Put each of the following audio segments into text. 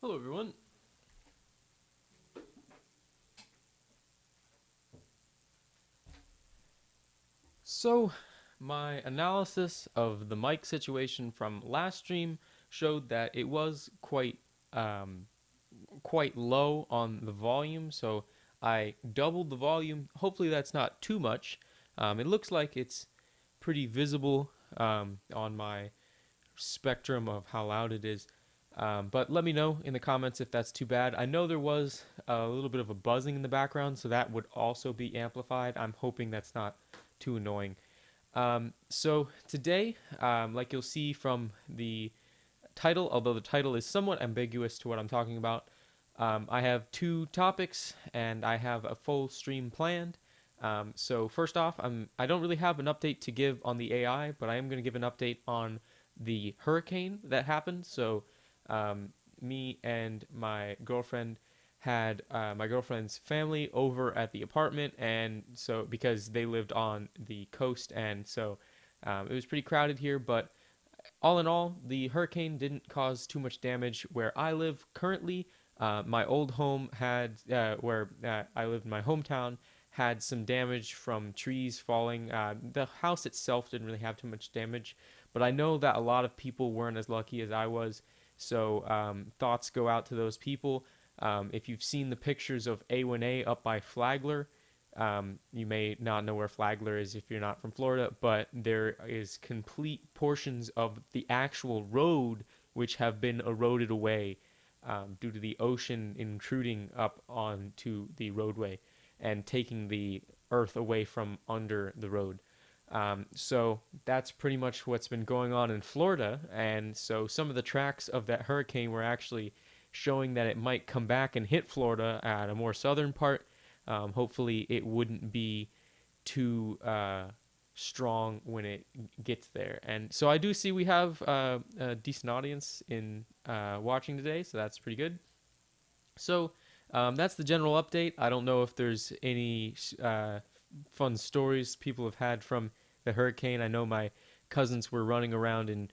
Hello, everyone. So, my analysis of the mic situation from last stream showed that it was um, quite low on the volume. So I doubled the volume. Hopefully, that's not too much. It looks like it's pretty visible on my spectrum of how loud it is. But let me know in the comments if that's too bad. I know there was a little bit of a buzzing in the background, so that would also be amplified. I'm hoping that's not too annoying. So today, like you'll see from the title, although the title is somewhat ambiguous to what I'm talking about, I have two topics and I have a full stream planned. So first off, I don't really have an update to give on the AI, but I am going to give an update on the hurricane that happened. So me and my girlfriend had my girlfriend's family over at the apartment, and so because they lived on the coast, and so it was pretty crowded here. But all in all, the hurricane didn't cause too much damage where I live currently. My old home had, where I lived in my hometown, had some damage from trees falling. The house itself didn't really have too much damage, but I know that a lot of people weren't as lucky as I was. So thoughts go out to those people. If you've seen the pictures of A1A up by Flagler, you may not know where Flagler is if you're not from Florida, but there is complete portions of the actual road which have been eroded away due to the ocean intruding up onto the roadway and taking the earth away from under the road. So that's pretty much what's been going on in Florida. And so some of the tracks of that hurricane were actually showing that it might come back and hit Florida at a more southern part. Hopefully, it wouldn't be too strong when it gets there. And so I do see we have a decent audience in watching today, so that's pretty good. So that's the general update. I don't know if there's any fun stories people have had from the hurricane. I know my cousins were running around in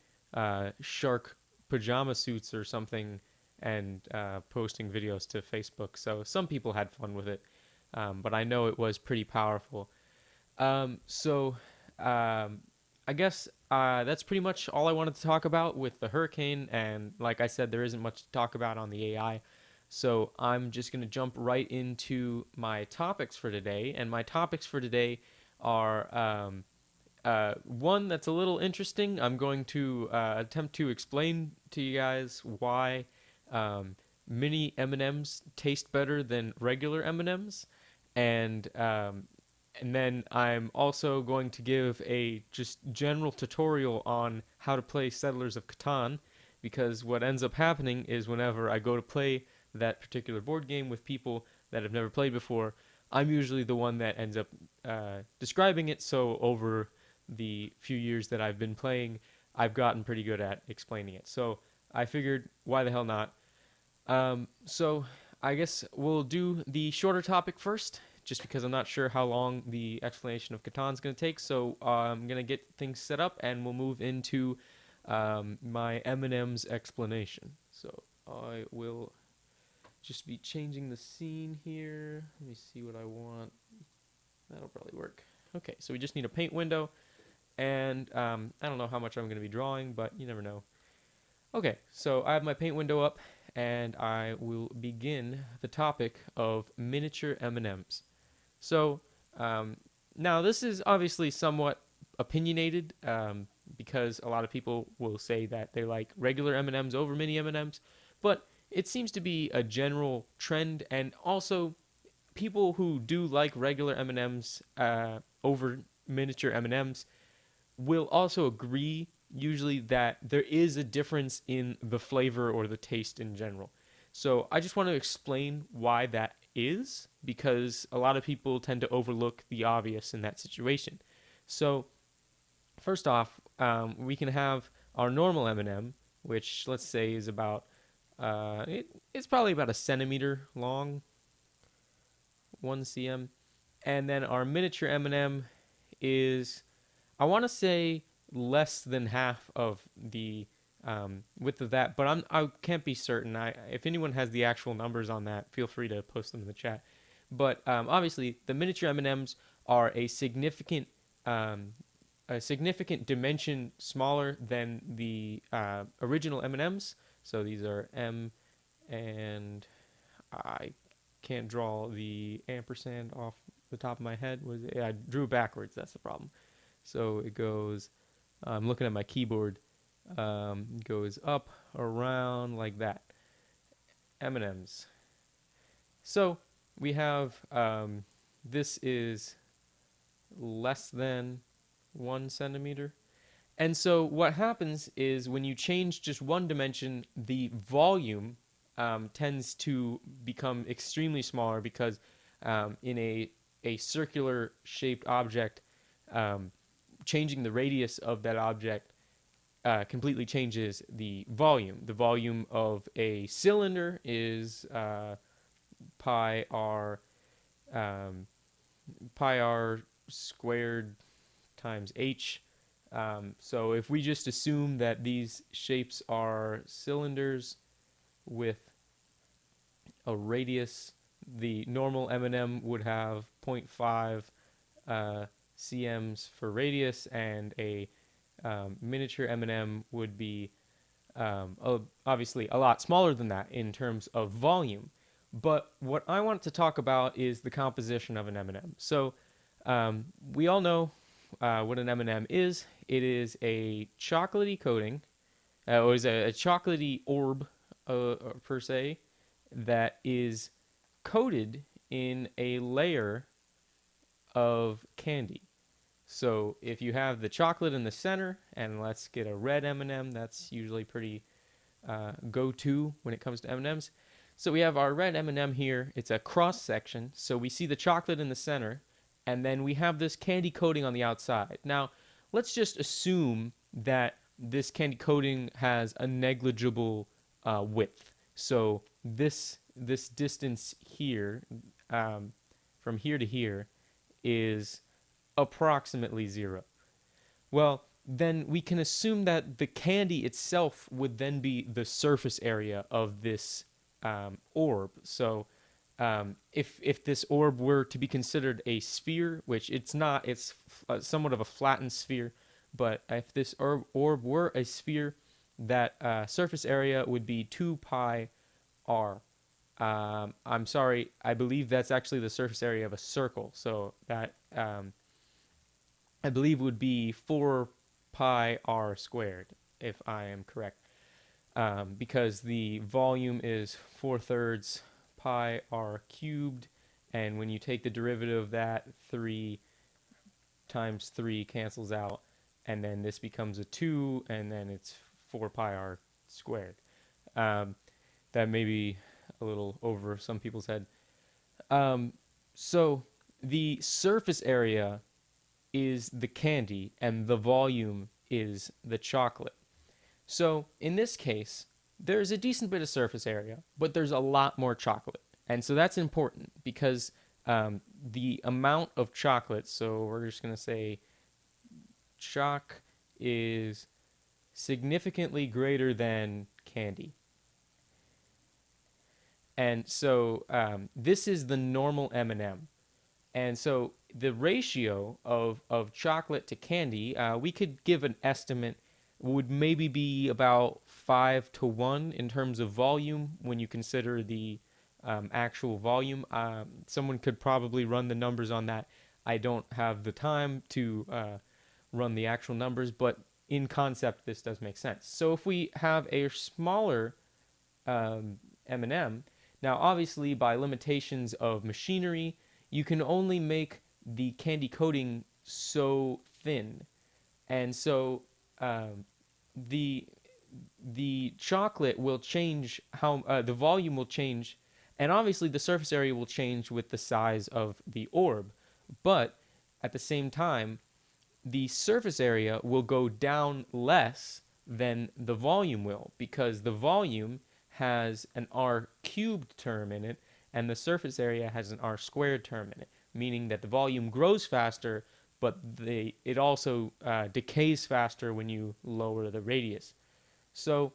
shark pajama suits or something and posting videos to Facebook. So some people had fun with it, but I know it was pretty powerful. So I guess that's pretty much all I wanted to talk about with the hurricane. And like I said, there isn't much to talk about on the AI. So I'm just going to jump right into my topics for today. And my topics for today are one that's a little interesting. I'm going to attempt to explain to you guys why um, mini M&Ms taste better than regular M&Ms, and and then I'm also going to give a just general tutorial on how to play Settlers of Catan, because what ends up happening is whenever I go to play that particular board game with people that have never played before, I'm usually the one that ends up describing it. So over the few years that I've been playing, I've gotten pretty good at explaining it. So I figured, why the hell not? So I guess we'll do the shorter topic first, just because I'm not sure how long the explanation of Catan is going to take. So I'm going to get things set up, and we'll move into my M&M's explanation. So I will just be changing the scene here. Let me see what I want. That'll probably work. Okay, so we just need a paint window, and I don't know how much I'm going to be drawing, but you never know. Okay, so I have my paint window up, and I will begin the topic of miniature M&Ms. So um, now this is obviously somewhat opinionated, because a lot of people will say that they like regular M&Ms over mini M&Ms, but it seems to be a general trend, and also people who do like regular M&Ms over miniature M&Ms will also agree usually that there is a difference in the flavor or the taste in general. So I just want to explain why that is, because a lot of people tend to overlook the obvious in that situation. So first off, we can have our normal M&M, which let's say is about it's probably about a centimeter long, 1 cm, and then our miniature M&M is, I want to say, less than half of the width of that, but I can't be certain. If anyone has the actual numbers on that, feel free to post them in the chat. But obviously, the miniature M&Ms are um, a significant dimension smaller than the original M&Ms. So these are M, and I can't draw the ampersand off the top of my head. I drew backwards. That's the problem. So it goes. I'm looking at my keyboard. Goes up around like that. M&Ms. So we have this is less than 1 centimeter. And so what happens is when you change just one dimension, the volume tends to become extremely smaller because in a circular shaped object, um, changing the radius of that object completely changes the volume. The volume of a cylinder is pi r um, pi r squared times h. So if we just assume that these shapes are cylinders with a radius, the normal M&M would have zero point 0.5 cms for radius, and a miniature M&M would be obviously a lot smaller than that in terms of volume. But what I want to talk about is the composition of an M&M. So we all know what an M&M is. It is a chocolatey coating, or is a chocolatey orb per se, that is coated in a layer of candy. So if you have the chocolate in the center, and let's get a red M&M, that's usually pretty go-to when it comes to M&Ms. So we have our red M&M here. It's a cross section. So we see the chocolate in the center, and then we have this candy coating on the outside. Now, let's just assume that this candy coating has a negligible width. So this distance here, from here to here, is approximately 0. Well, then we can assume that the candy itself would then be the surface area of this orb. So if this orb were to be considered a sphere, which it's not, it's somewhat of a flattened sphere, but if this orb were a sphere, that surface area would be 2 pi r. I'm sorry, I believe that's actually the surface area of a circle. So that I believe would be 4 pi r squared, if I am correct, because the volume is 4/3 pi r cubed, and when you take the derivative of that, 3 times 3 cancels out, and then this becomes a 2, and then it's 4 pi r squared. That may be a little over some people's head. So the surface area is the candy, and the volume is the chocolate. So in this case, there's a decent bit of surface area, but there's a lot more chocolate. And so that's important because the amount of chocolate, so we're just going to say choc is significantly greater than candy. And so this is the normal M&M. And so the ratio of chocolate to candy, we could give an estimate, would maybe be about 5-1 in terms of volume when you consider the actual volume. Someone could probably run the numbers on that. I don't have the time to run the actual numbers, but in concept, this does make sense. So if we have a smaller M&M, now obviously by limitations of machinery, you can only make the candy coating so thin, and so the chocolate will change how the volume will change, and obviously the surface area will change with the size of the orb, but at the same time, the surface area will go down less than the volume will, because the volume has an r cubed term in it, and the surface area has an r squared term in it, meaning that the volume grows faster, but it also decays faster when you lower the radius. So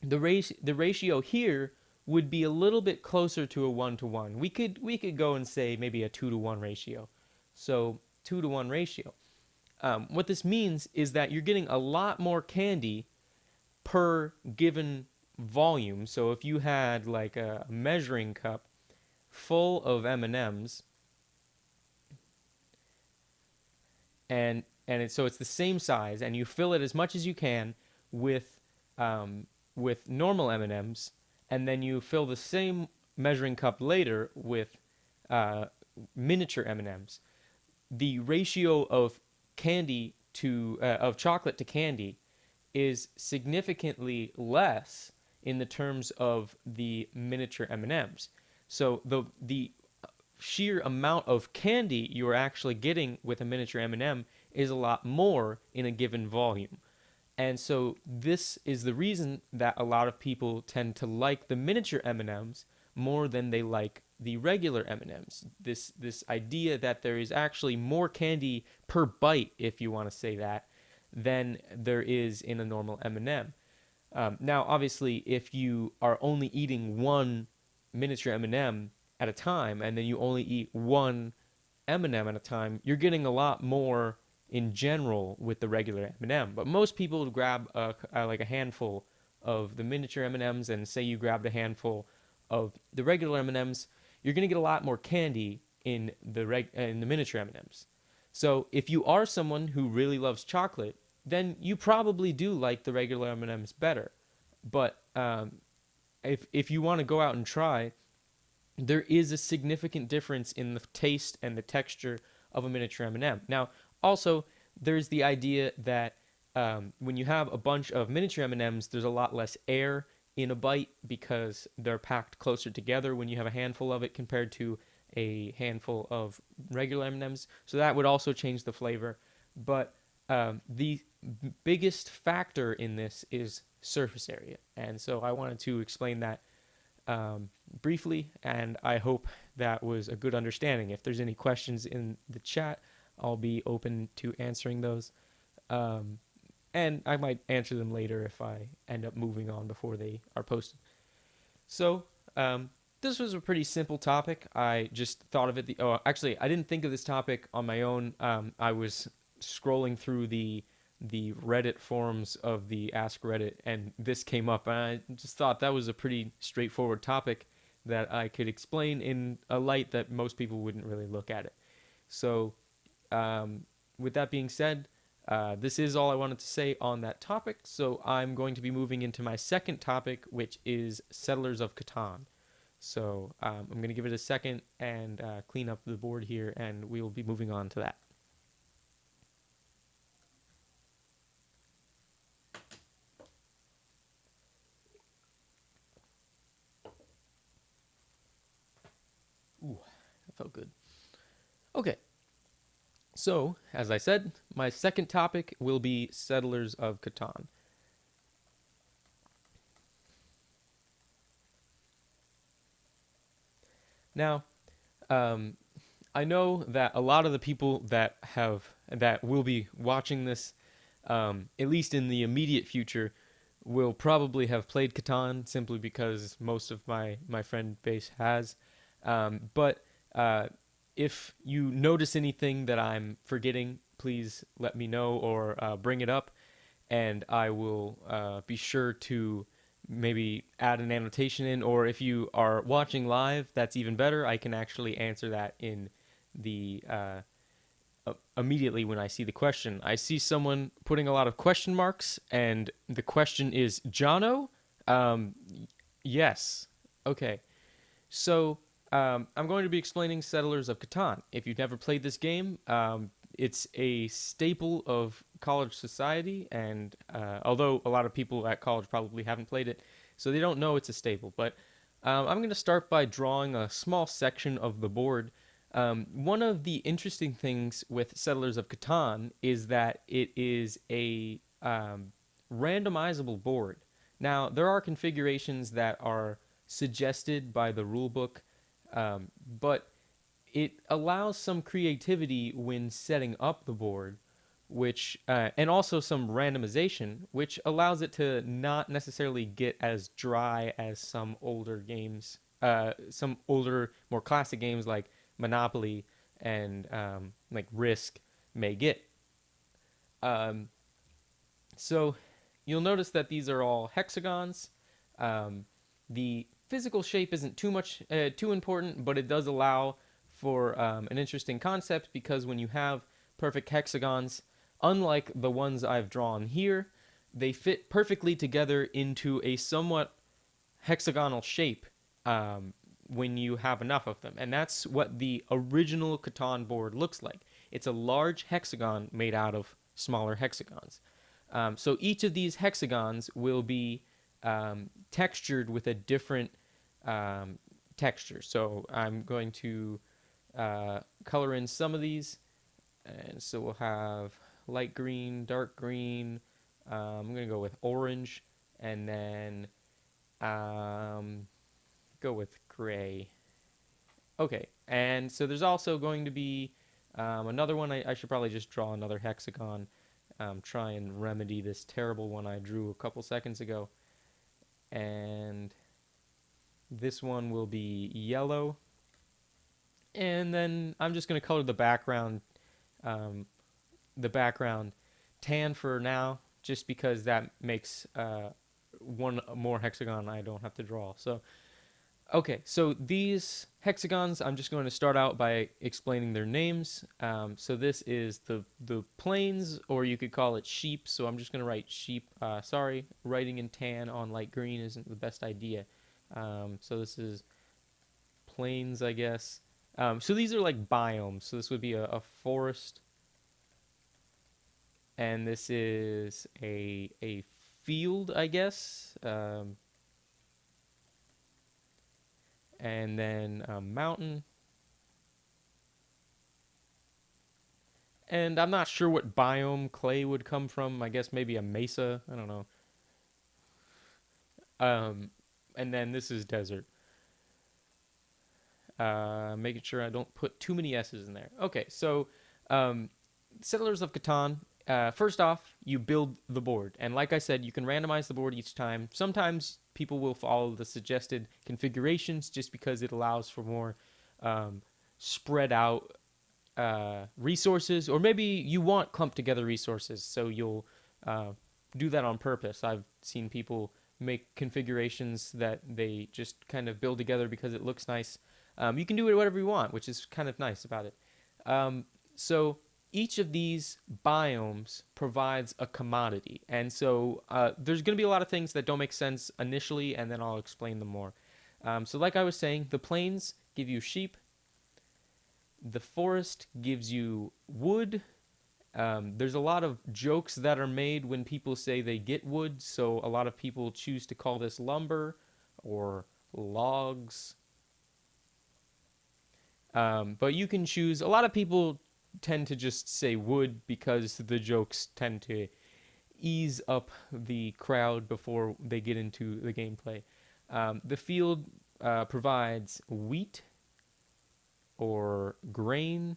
the ratio here would be a little bit closer to a 1-to-1. We could go and say maybe a 2-to-1 ratio. So 2-to-1 ratio. What this means is that you're getting a lot more candy per given volume. So if you had like a measuring cup full of M&Ms, so it's the same size, and you fill it as much as you can with um, with normal M&Ms, and then you fill the same measuring cup later with uh, miniature M&Ms. The ratio of candy to of chocolate to candy is significantly less in the terms of the miniature M&Ms. So the sheer amount of candy you are actually getting with a miniature M&M is a lot more in a given volume. And so this is the reason that a lot of people tend to like the miniature M&Ms more than they like the regular M&Ms. This idea that there is actually more candy per bite, if you want to say that, than there is in a normal M&M. Now, obviously, if you are only eating one miniature M&M at a time, and then you only eat one M&M at a time, you're getting a lot more in general with the regular M&M. But most people would grab like a handful of the miniature M&Ms, and say you grabbed a handful of the regular M&Ms, you're going to get a lot more candy in the miniature M&Ms. So if you are someone who really loves chocolate, then you probably do like the regular M&Ms better. But if you want to go out and try, there is a significant difference in the taste and the texture of a miniature M&M. Now, also, there's the idea that when you have a bunch of miniature M&Ms, there's a lot less air in a bite because they're packed closer together when you have a handful of it compared to a handful of regular M&Ms. So that would also change the flavor. But the biggest factor in this is surface area. And so I wanted to explain that briefly, and I hope that was a good understanding. If there's any questions in the chat, I'll be open to answering those. Um, and I might answer them later if I end up moving on before they are posted. So, this was a pretty simple topic. I just thought of it. Actually, I didn't think of this topic on my own. I was scrolling through the Reddit forums of the Ask Reddit, and this came up, and I just thought that was a pretty straightforward topic that I could explain in a light that most people wouldn't really look at it. So, with that being said, this is all I wanted to say on that topic. So I'm going to be moving into my second topic, which is Settlers of Catan. So I'm going to give it a second and clean up the board here, and we will be moving on to that. Ooh, that felt good. Okay. So, as I said, my second topic will be Settlers of Catan. Now, I know that a lot of the people that will be watching this, at least in the immediate future, will probably have played Catan simply because most of my friend base has. But if you notice anything that I'm forgetting, please let me know or bring it up, and I will be sure to maybe add an annotation in. Or if you are watching live, that's even better. I can actually answer that in the immediately when I see the question. I see someone putting a lot of question marks, and the question is Jono. Yes. Okay. So I'm going to be explaining Settlers of Catan. If you've never played this game, it's a staple of college society, and although a lot of people at college probably haven't played it, so they don't know it's a staple. But I'm going to start by drawing a small section of the board. One of the interesting things with Settlers of Catan is that it is a randomizable board. Now, there are configurations that are suggested by the rulebook, but it allows some creativity when setting up the board, which and also some randomization, which allows it to not necessarily get as dry as some older games, some older, more classic games like Monopoly and like Risk may get. Um, so you'll notice that these are all hexagons. Um, the physical shape isn't too important, but it does allow for an interesting concept because when you have perfect hexagons, unlike the ones I've drawn here, they fit perfectly together into a somewhat hexagonal shape um, when you have enough of them. And that's what the original Catan board looks like. It's a large hexagon made out of smaller hexagons. So each of these hexagons will be textured with a different um, texture. So I'm going to color in some of these. And so we'll have light green, dark green. I'm going to go with orange. And then um, go with gray. Okay, and so there's also going to be another one. I should probably just draw another hexagon, try and remedy this terrible one I drew a couple seconds ago. And this one will be yellow. And then I'm just going to color um, the background tan for now, just because that makes one more hexagon I don't have to draw. So okay, so these hexagons, I'm just going to start out by explaining their names. So this is the plains, or you could call it sheep. So I'm just going to write sheep. Sorry, writing in tan on light green isn't the best idea. So this is plains, I guess. So these are like biomes. So this would be a forest, and this is a field, I guess. And then a mountain. And I'm not sure what biome clay would come from. I guess maybe a mesa. I don't know. Um, and then this is desert. Making sure I don't put too many S's in there. Okay, so um, Settlers of Catan. First off, you build the board, and like I said, you can randomize the board each time. Sometimes people will follow the suggested configurations just because it allows for more um, spread out resources, or maybe you want clumped together resources, so you'll uh, do that on purpose. I've seen people make configurations that they just kind of build together because it looks nice. You can do it whatever you want, which is kind of nice about it. So each of these biomes provides a commodity, and so there's going to be a lot of things that don't make sense initially, and then I'll explain them more. So, like I was saying, the plains give you sheep. The forest gives you wood. There's a lot of jokes that are made when people say they get wood, so a lot of people choose to call this lumber or logs. But you can choose. A lot of people tend to just say wood because the jokes tend to ease up the crowd before they get into the gameplay. The field provides wheat or grain.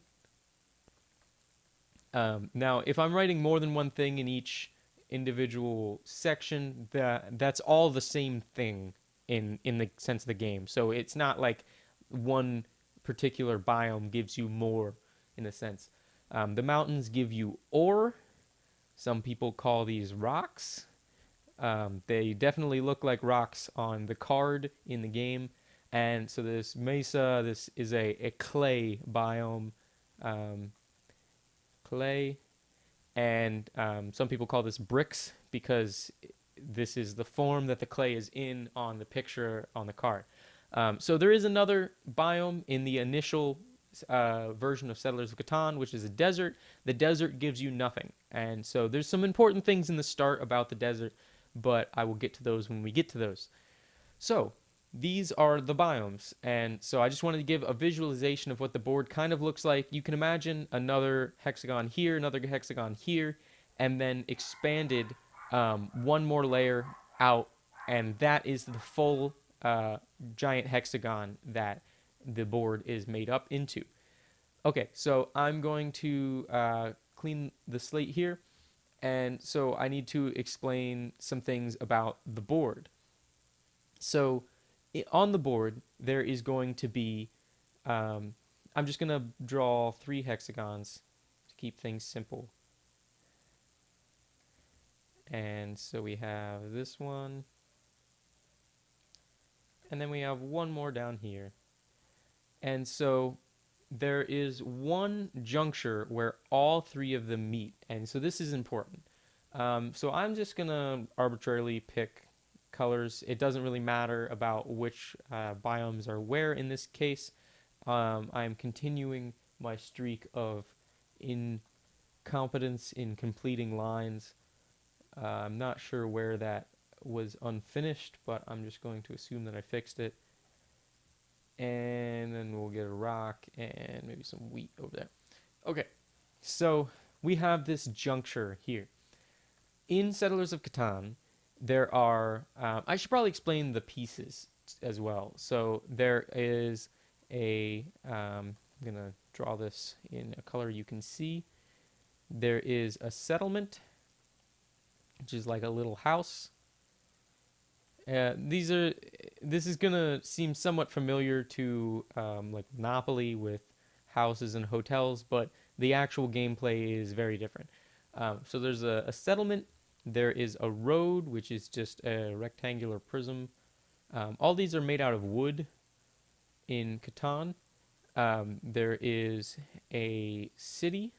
Now, if I'm writing more than one thing in each individual section, that's all the same thing in the sense of the game. So it's not like one particular biome gives you more in a sense. The mountains give you ore. Some people call these rocks. They definitely look like rocks on the card in the game. And so this mesa, this is a clay biome. Um, Clay. And some people call this bricks because this is the form that the clay is in on the picture on the card. So there is another biome in the initial version of Settlers of Catan, which is a desert. The desert gives you nothing. And so there's some important things in the start about the desert, but I will get to those when we get to those. So these are the biomes. And so I just wanted to give a visualization of what the board kind of looks like. You can imagine another hexagon here, another hexagon here, and then expanded one more layer out. And that is the full giant hexagon that the board is made up into. Okay, so I'm going to clean the slate here. And so I need to explain some things about the board. So on the board, there is going to be, um, I'm just going to draw 3 hexagons to keep things simple. And so we have this one, and then we have one more down here. And so there is one juncture where all 3 of them meet. And so this is important. So I'm just going to arbitrarily pick colors. It doesn't really matter about which biomes are where in this case. I'm continuing my streak of incompetence in completing lines. I'm not sure where that was unfinished, but I'm just going to assume that I fixed it. And then we'll get a rock and maybe some wheat over there. Okay, so we have this juncture here. In Settlers of Catan, there are, I should probably explain the pieces as well. So there is I'm going to draw this in a color you can see. There is a settlement, which is like a little house. This is gonna seem somewhat familiar to like Monopoly with houses and hotels, but the actual gameplay is very different. So there's a settlement. There is a road, which is just a rectangular prism. All these are made out of wood in Catan. There is a city.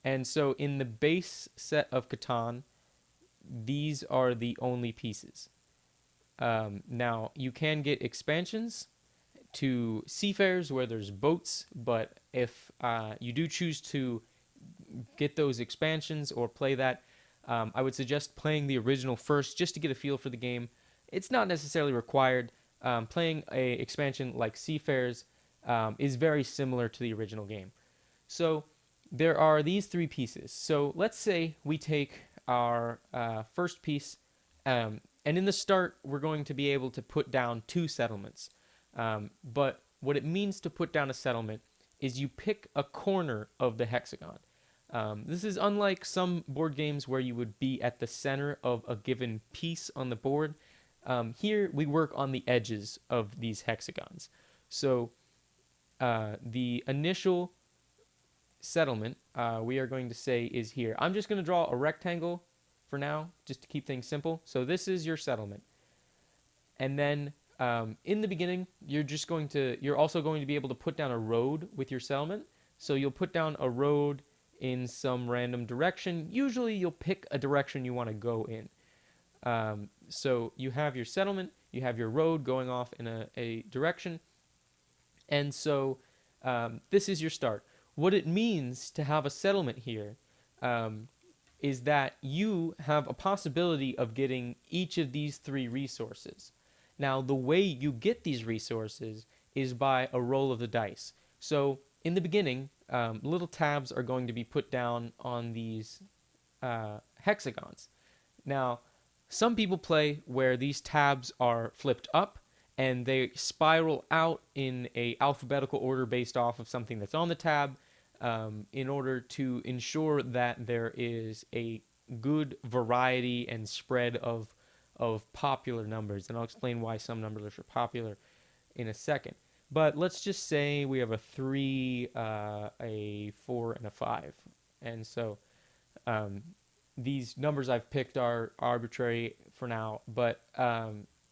And so in the base set of Catan, these are the only pieces. Now, you can get expansions to seafarers where there's boats, but if you do choose to get those expansions or play that, I would suggest playing the original first just to get a feel for the game. It's not necessarily required. Playing a expansion like Seafarers is very similar to the original game. So there are these 3 pieces. So let's say we take our first piece, and in the start, we're going to be able to put down 2 settlements. But what it means to put down a settlement is you pick a corner of the hexagon. This is unlike some board games where you would be at the center of a given piece on the board. Here, we work on the edges of these hexagons. So the initial settlement we are going to say is here. I'm just going to draw a rectangle for now, just to keep things simple. So this is your settlement. And then in the beginning, you're also going to be able to put down a road with your settlement. So you'll put down a road in some random direction. Usually you'll pick a direction you want to go in. So you have your settlement, you have your road going off in a direction. And so this is your start. What it means to have a settlement here is that you have a possibility of getting each of these 3 resources. Now, the way you get these resources is by a roll of the dice. So in the beginning, little tabs are going to be put down on these hexagons. Now, some people play where these tabs are flipped up and they spiral out in a alphabetical order based off of something that's on the tab, in order to ensure that there is a good variety and spread of popular numbers. And I'll explain why some numbers are popular in a second. But let's just say we have a 3, a 4, and a 5. And so these numbers I've picked are arbitrary for now. But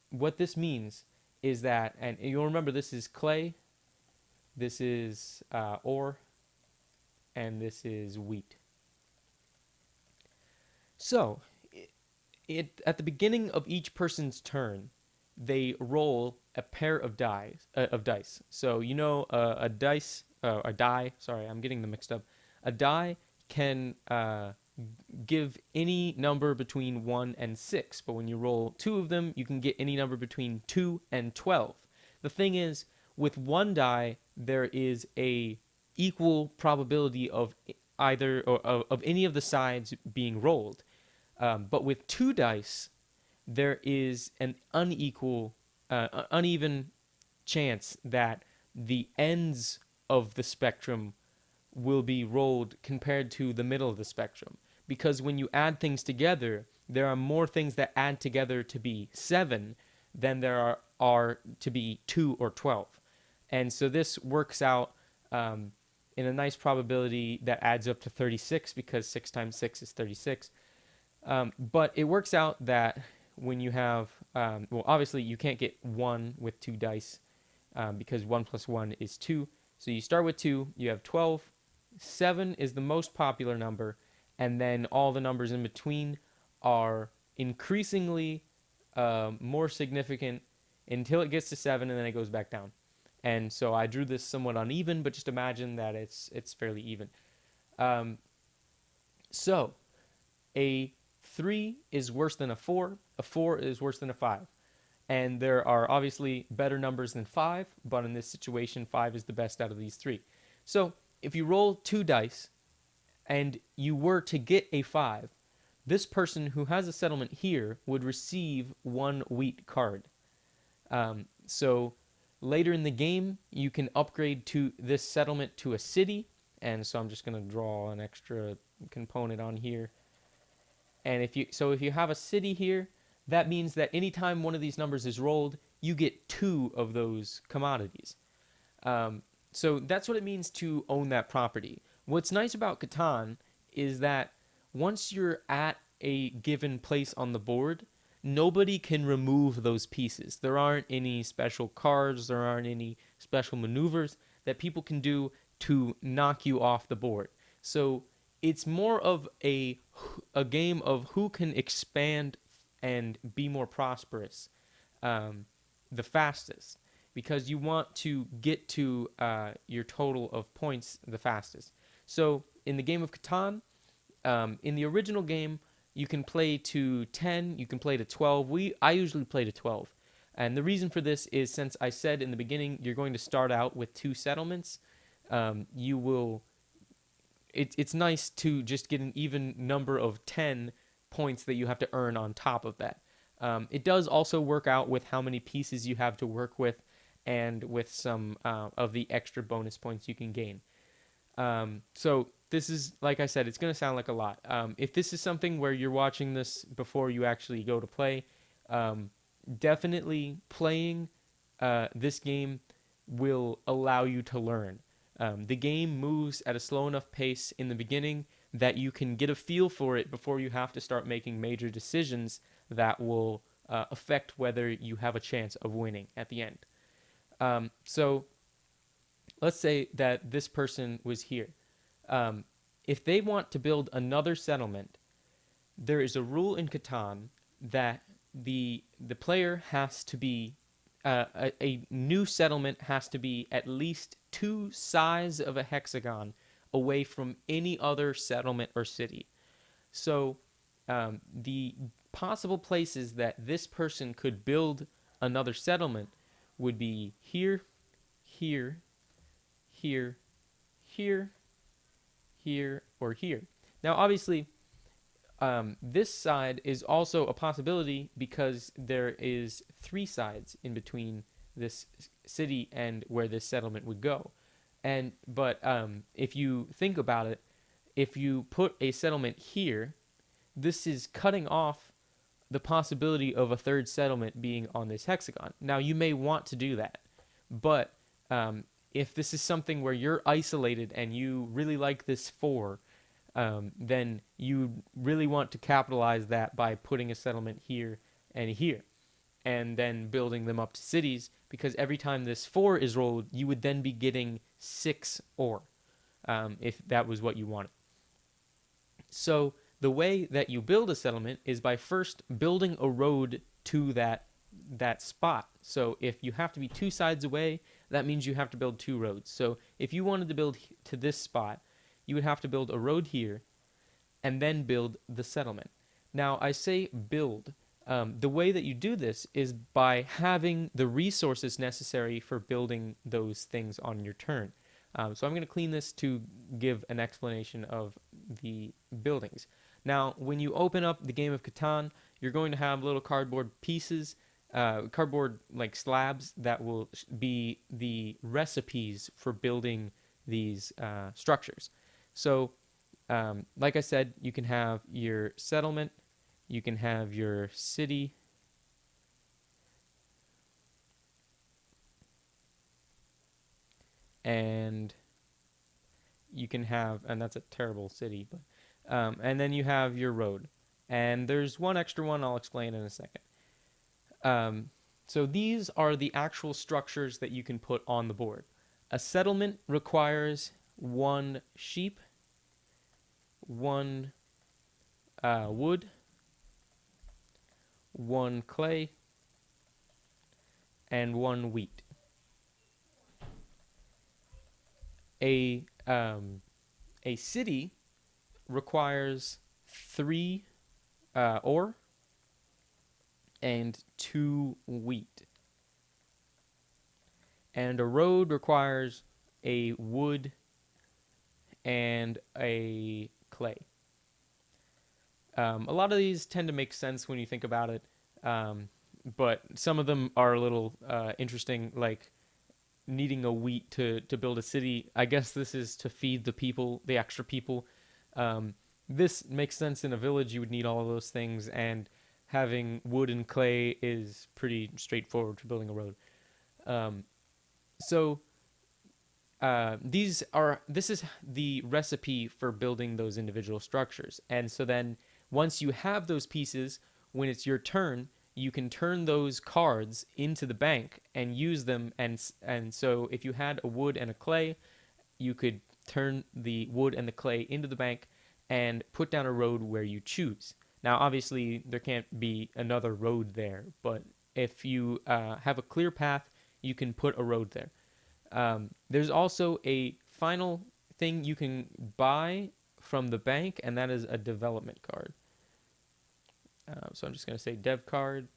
what this means is that, and you'll remember this is clay, this is ore, and this is wheat. So, at the beginning of each person's turn, they roll a pair of dice. So a die. Sorry, I'm getting them mixed up. A die can give any number between 1 and 6, but when you roll 2 of them, you can get any number between 2 and 12. The thing is, with one die, there is a equal probability of either or of any of the sides being rolled. But with 2 dice, there is an uneven chance that the ends of the spectrum will be rolled compared to the middle of the spectrum. Because when you add things together, there are more things that add together to be 7 than there are to be 2 or 12. And so this works out in a nice probability that adds up to 36 because 6 times 6 is 36. But it works out that when you have, well, obviously you can't get 1 with 2 dice because 1 plus 1 is 2. So you start with 2, you have 12. 7 is the most popular number, and then all the numbers in between are increasingly more significant until it gets to 7, and then it goes back down. And so I drew this somewhat uneven, but just imagine that it's fairly even. So a 3 is worse than a 4 is worse than a 5. And there are obviously better numbers than 5, but in this situation 5 is the best out of these 3. So if you roll 2 dice and you were to get a 5, this person who has a settlement here would receive 1 wheat card. So later in the game, you can upgrade to this settlement to a city. And so I'm just going to draw an extra component on here. And if you have a city here, that means that anytime one of these numbers is rolled, you get 2 of those commodities. So that's what it means to own that property. What's nice about Catan is that once you're at a given place on the board, nobody can remove those pieces. There aren't any special cards, there aren't any special maneuvers that people can do to knock you off the board. So it's more of a game of who can expand and be more prosperous the fastest, because you want to get to your total of points the fastest. So in the game of Catan, in the original game, you can play to 10, you can play to 12. I usually play to 12. And the reason for this is, since I said in the beginning you're going to start out with 2 settlements, it's nice to just get an even number of 10 points that you have to earn on top of that. It does also work out with how many pieces you have to work with and with some of the extra bonus points you can gain. So this is, like I said, it's going to sound like a lot. If this is something where you're watching this before you actually go to play, definitely playing this game will allow you to learn. The game moves at a slow enough pace in the beginning that you can get a feel for it before you have to start making major decisions that will affect whether you have a chance of winning at the end. So let's say that this person was here. If they want to build another settlement, there is a rule in Catan that the player has to be a new settlement has to be at least 2 sides of a hexagon away from any other settlement or city. So the possible places that this person could build another settlement would be here, here, here, here, here, or here. Now, obviously, this side is also a possibility because there is 3 sides in between this city and where this settlement would go. But if you think about it, if you put a settlement here, this is cutting off the possibility of a 3rd settlement being on this hexagon. Now, you may want to do that, but if this is something where you're isolated and you really like this 4, then you really want to capitalize that by putting a settlement here and here, and then building them up to cities, because every time this 4 is rolled, you would then be getting 6 ore, if that was what you wanted. So the way that you build a settlement is by first building a road to that spot. So if you have to be 2 sides away, that means you have to build 2 roads. So if you wanted to build to this spot, you would have to build a road here and then build the settlement. Now, I say build. The way that you do this is by having the resources necessary for building those things on your turn. So I'm going to clean this to give an explanation of the buildings. Now, when you open up the game of Catan, you're going to have little cardboard pieces, cardboard like slabs that will be the recipes for building these structures. So, like I said, you can have your settlement, you can have your city, and you can have, and that's a terrible city, but and then you have your road. And there's one extra one I'll explain in a second. Um, so these are the actual structures that you can put on the board. A settlement requires one sheep, one wood, one clay, and one wheat. A a city requires three ore and two wheat. And a road requires a wood and a clay. A lot of these tend to make sense when you think about it, but some of them are a little interesting, like needing a wheat to build a city. I guess this is to feed the people, the extra people. Um, this makes sense in a village. You would need all of those things, and having wood and clay is pretty straightforward for building a road. Um, so this is the recipe for building those individual structures. And so then once you have those pieces, when it's your turn, you can turn those cards into the bank and use them. And so if you had a wood and a clay, you could turn the wood and the clay into the bank and put down a road where you choose. Now, obviously, there can't be another road there, but if you have a clear path, you can put a road there. There's also a final thing you can buy from the bank, and that is a development card. So I'm just going to say dev card.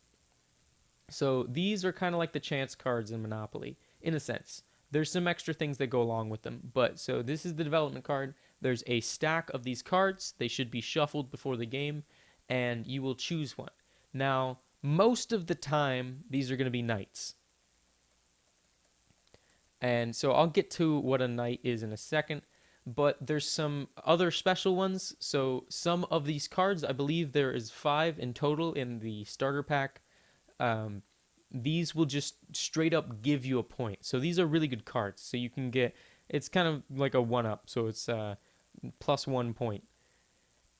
So these are kind of like the chance cards in Monopoly, in a sense. There's some extra things that go along with them, but so this is the development card. There's a stack of these cards. They should be shuffled before the game, and you will choose one. Now, most of the time, these are going to be knights. And so I'll get to what a knight is in a second, but there's some other special ones. So some of these cards, I believe there is 5 in total in the starter pack. Um, these will just straight up give you a point. So these are really good cards. So you can get, it's kind of like a 1-up. So it's plus 1 point.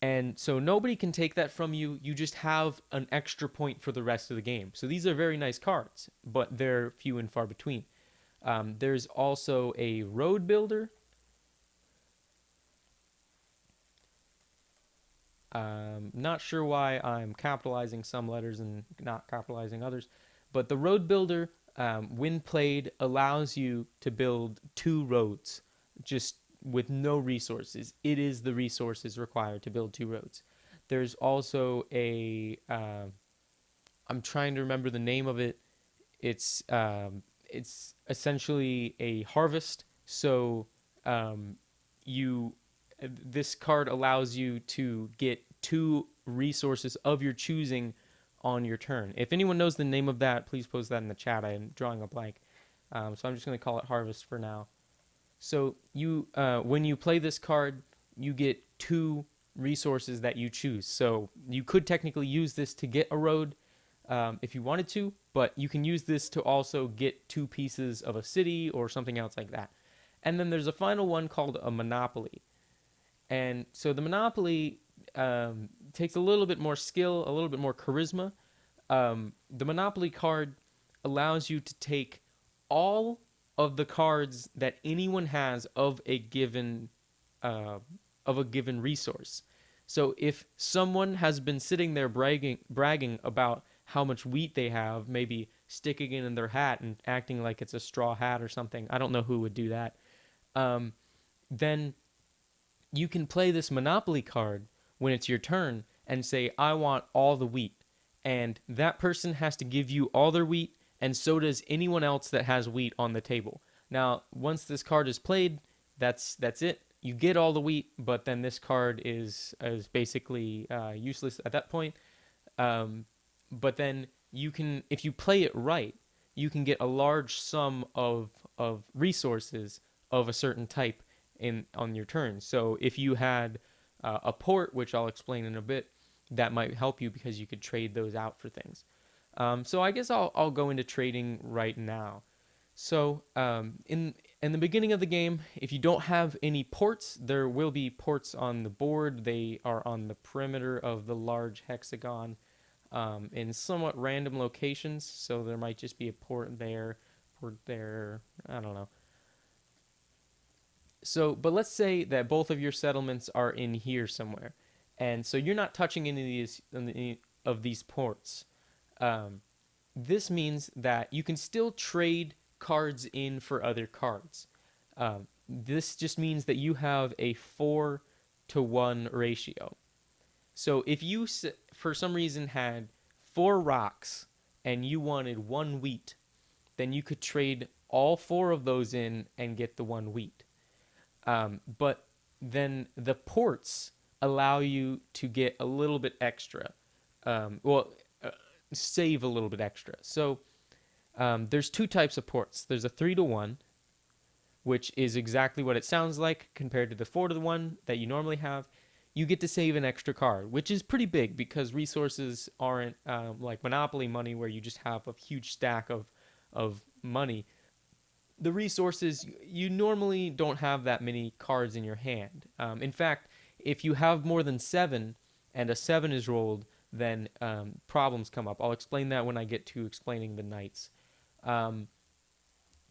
And so nobody can take that from you. You just have an extra point for the rest of the game. So these are very nice cards, but they're few and far between. There's also a road builder. Not sure why I'm capitalizing some letters and not capitalizing others, but the road builder, when played, allows you to build 2 roads just with no resources. It is the resources required to build 2 roads. There's also a, I'm trying to remember the name of it. It's essentially a harvest. So you this card allows you to get 2 resources of your choosing on your turn. If anyone knows the name of that, please post that in the chat. I am drawing a blank, so I'm just going to call it harvest for now. So you when you play this card, you get 2 resources that you choose. So you could technically use this to get a road if you wanted to, but you can use this to also get 2 pieces of a city or something else like that. And then there's a final one called a monopoly. And so the monopoly takes a little bit more skill, a little bit more charisma. The monopoly card allows you to take all of the cards that anyone has of a given resource. So if someone has been sitting there bragging about how much wheat they have, maybe sticking it in their hat and acting like it's a straw hat or something, I don't know who would do that, then you can play this Monopoly card when it's your turn and say, I want all the wheat. And that person has to give you all their wheat, and so does anyone else that has wheat on the table. Now, once this card is played, that's it. You get all the wheat, but then this card is basically useless at that point. But then you can, if you play it right, you can get a large sum of resources of a certain type in on your turn. So if you had a port, which I'll explain in a bit, that might help you because you could trade those out for things. So I guess I'll go into trading right now. So in the beginning of the game, if you don't have any ports, there will be ports on the board. They are on the perimeter of the large hexagon in somewhat random locations. So there might just be a port there, port there. I don't know. So, but let's say that both of your settlements are in here somewhere, and so you're not touching any of these ports. Um, this means that you can still trade cards in for other cards. This just means that you have a 4-to-1 ratio. So if you, for some reason, had 4 rocks and you wanted 1 wheat, then you could trade all 4 of those in and get the 1 wheat. But then the ports allow you to get a little bit extra. Well, save a little bit extra. So there's 2 types of ports. There's a 3-to-1, which is exactly what it sounds like compared to the 4-to-1 that you normally have. You get to save an extra card, which is pretty big because resources aren't like Monopoly money where you just have a huge stack of money. The resources, you normally don't have that many cards in your hand. In fact, if you have more than 7 and a 7 is rolled, then problems come up. I'll explain that when I get to explaining the knights. Um,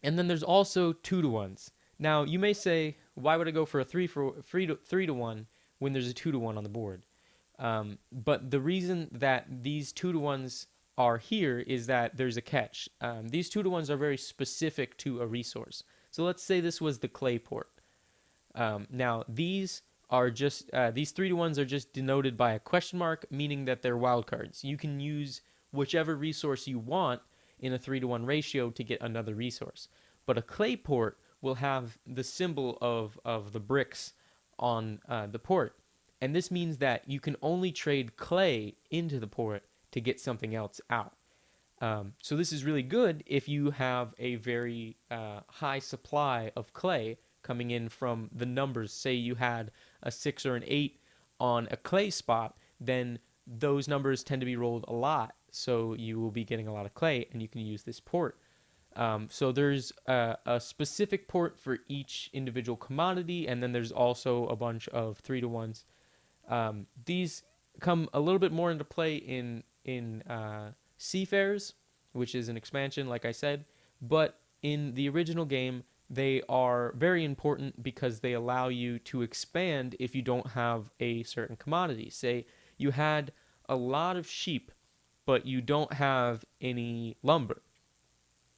and then there's also 2-to-1s. Now you may say, why would I go for a 3-to-1 when there's a 2-to-1 on the board? But the reason that these 2-to-1s are here is that there's a catch. These 2-to-1s are very specific to a resource. So let's say this was the clay port. Now these 3-to-1s are just denoted by a question mark, meaning that they're wildcards. You can use whichever resource you want in a 3-to-1 ratio to get another resource. But a clay port will have the symbol of the bricks on the port. And this means that you can only trade clay into the port to get something else out. So this is really good if you have a very high supply of clay coming in from the numbers. Say you had a 6 or an 8 on a clay spot, then those numbers tend to be rolled a lot. So you will be getting a lot of clay and you can use this port. So there's a specific port for each individual commodity, and then there's also a bunch of 3-to-1s. These come a little bit more into play in Seafarers, which is an expansion, like I said. But in the original game, they are very important because they allow you to expand if you don't have a certain commodity. Say you had a lot of sheep, but you don't have any lumber.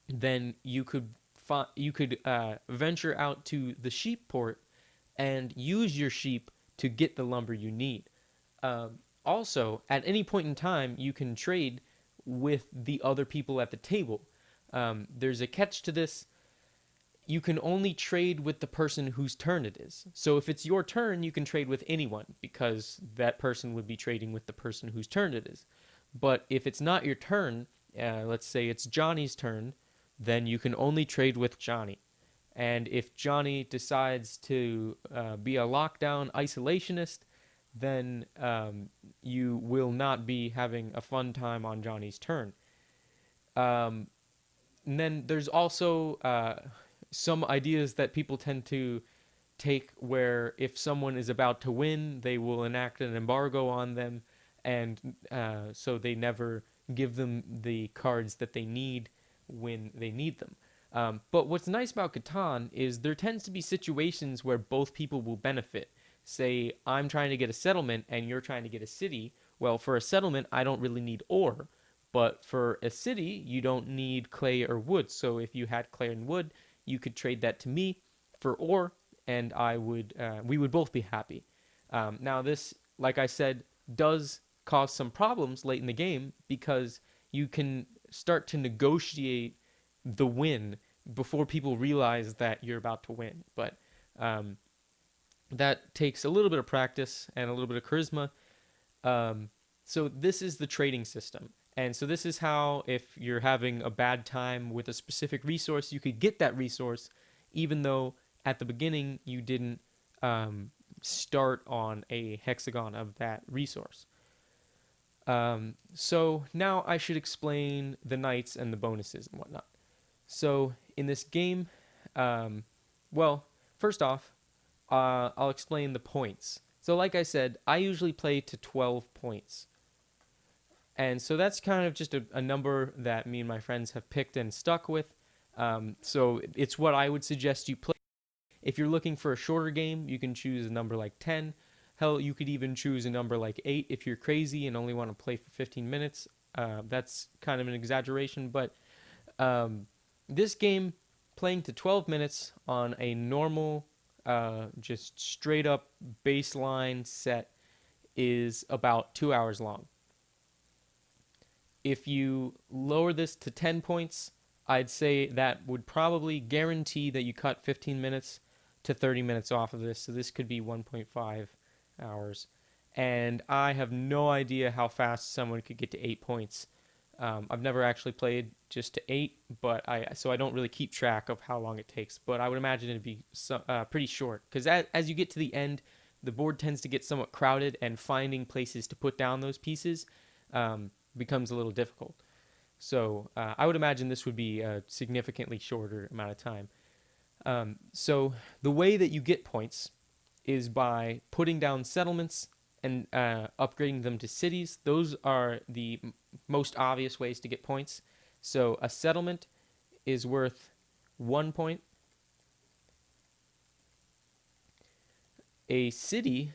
Then you could venture out to the sheep port and use your sheep to get the lumber you need. Also, at any point in time, you can trade with the other people at the table. There's a catch to this. You can only trade with the person whose turn it is. So if it's your turn, you can trade with anyone because that person would be trading with the person whose turn it is. But if it's not your turn, let's say it's Johnny's turn, then you can only trade with Johnny. And if Johnny decides to be a lockdown isolationist, then you will not be having a fun time on Johnny's turn. And then there's also some ideas that people tend to take where if someone is about to win, they will enact an embargo on them, and so they never give them the cards that they need when they need them. But what's nice about Catan is there tends to be situations where both people will benefit. Say I'm trying to get a settlement and you're trying to get a city. Well, for a settlement, I don't really need ore. But for a city, you don't need clay or wood. So if you had clay and wood, you could trade that to me for ore, and we would both be happy. Now this, like I said, does cause some problems late in the game because you can start to negotiate the win before people realize that you're about to win. But that takes a little bit of practice and a little bit of charisma. So this is the trading system. And so this is how, if you're having a bad time with a specific resource, you could get that resource, even though at the beginning you didn't start on a hexagon of that resource. So now I should explain the knights and the bonuses and whatnot. So in this game, um, well, first off, I'll explain the points. So like I said, I usually play to 12 points. And so that's kind of just a number that me and my friends have picked and stuck with. So it's what I would suggest you play. If you're looking for a shorter game, you can choose a number like 10. Hell, you could even choose a number like 8 if you're crazy and only want to play for 15 minutes. That's kind of an exaggeration, but this game, playing to 12 minutes on a normal, just straight up baseline set, is about 2 hours long. If you lower this to 10 points, I'd say that would probably guarantee that you cut 15 minutes to 30 minutes off of this. So this could be 1.5 hours. And I have no idea how fast someone could get to 8 points. I've never actually played just to 8, but so I don't really keep track of how long it takes. But I would imagine it'd be pretty short because as you get to the end, the board tends to get somewhat crowded, and finding places to put down those pieces becomes a little difficult. So I would imagine this would be a significantly shorter amount of time. So the way that you get points is by putting down settlements and upgrading them to cities. Those are the most obvious ways to get points. So a settlement is worth 1 point. A city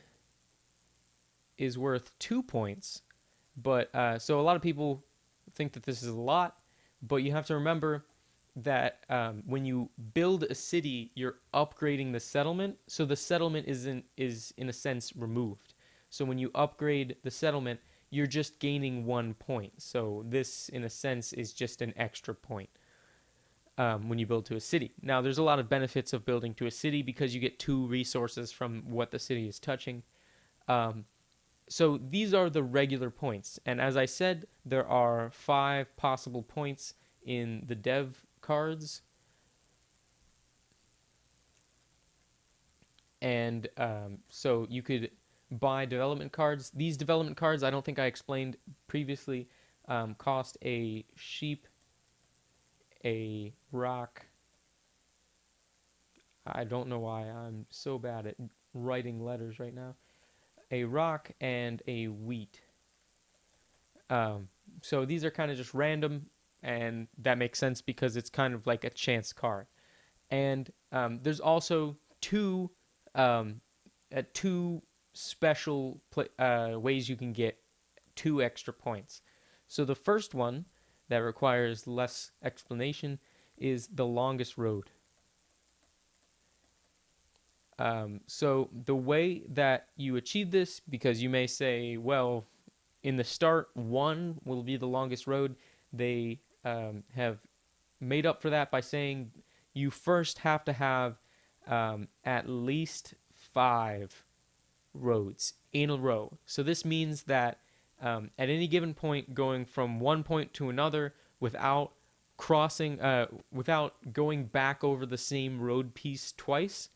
is worth 2 points. But so a lot of people think that this is a lot, but you have to remember that when you build a city, you're upgrading the settlement. So the settlement is in a sense removed. So when you upgrade the settlement, you're just gaining 1 point. So this, in a sense, is just an extra point when you build to a city. Now, there's a lot of benefits of building to a city because you get 2 resources from what the city is touching. So these are the regular points. And as I said, there are 5 possible points in the dev cards. And so you could buy development cards. These development cards, I don't think I explained previously, cost a sheep, a rock. I don't know why I'm so bad at writing letters right now. A rock and a wheat. So these are kind of just random, and that makes sense because it's kind of like a chance card. And there's also two special ways you can get 2 extra points. So the first one that requires less explanation is the longest road. So the way that you achieve this, because you may say, well, in the start, 1 will be the longest road. They have made up for that by saying you first have to have at least 5 roads in a row. So this means that at any given point, going from one point to another without without going back over the same road piece twice,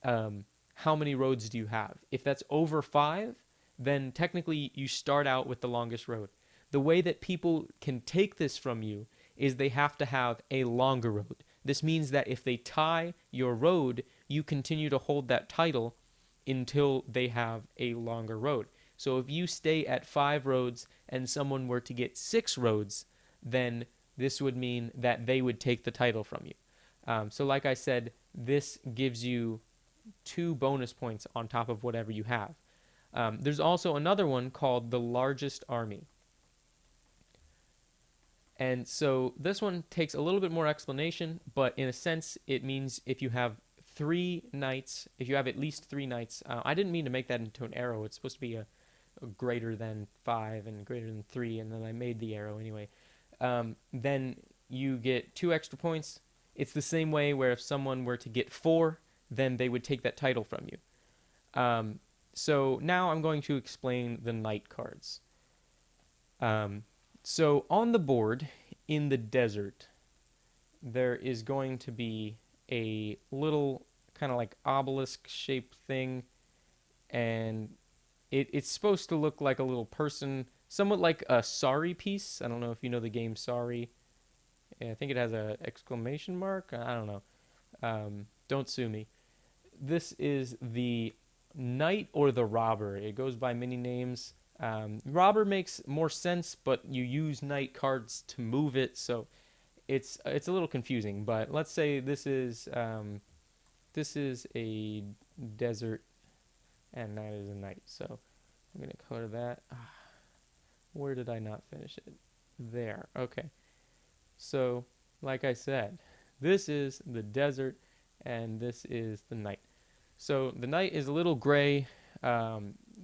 how many roads do you have? If that's over 5, then technically you start out with the longest road. The way that people can take this from you is they have to have a longer road. This means that if they tie your road, you continue to hold that title until they have a longer road. So if you stay at 5 roads and someone were to get 6 roads, then this would mean that they would take the title from you. So like I said, this gives you 2 bonus points on top of whatever you have. There's also another one called the largest army. And so this one takes a little bit more explanation, but in a sense, it means if you have 3 knights, if you have at least 3 knights, I didn't mean to make that into an arrow. It's supposed to be a greater than 5 and greater than 3, and then I made the arrow anyway. Then you get 2 extra points. It's the same way where if someone were to get 4, then they would take that title from you. So now I'm going to explain the knight cards. So on the board in the desert, there is going to be a little kind of like obelisk shaped thing, and it's supposed to look like a little person, somewhat like a sorry piece. I don't know if you know the game Sorry. Yeah, I think it has a exclamation mark. I don't know. Don't sue me. This is the knight or the robber. It goes by many names. Robber makes more sense, but you use knight cards to move it, so it's a little confusing. But let's say this is a desert, and that is a knight. So I'm gonna color that. Where did I not finish it? There. Okay. So, like I said, this is the desert, and this is the night. So the night is a little gray,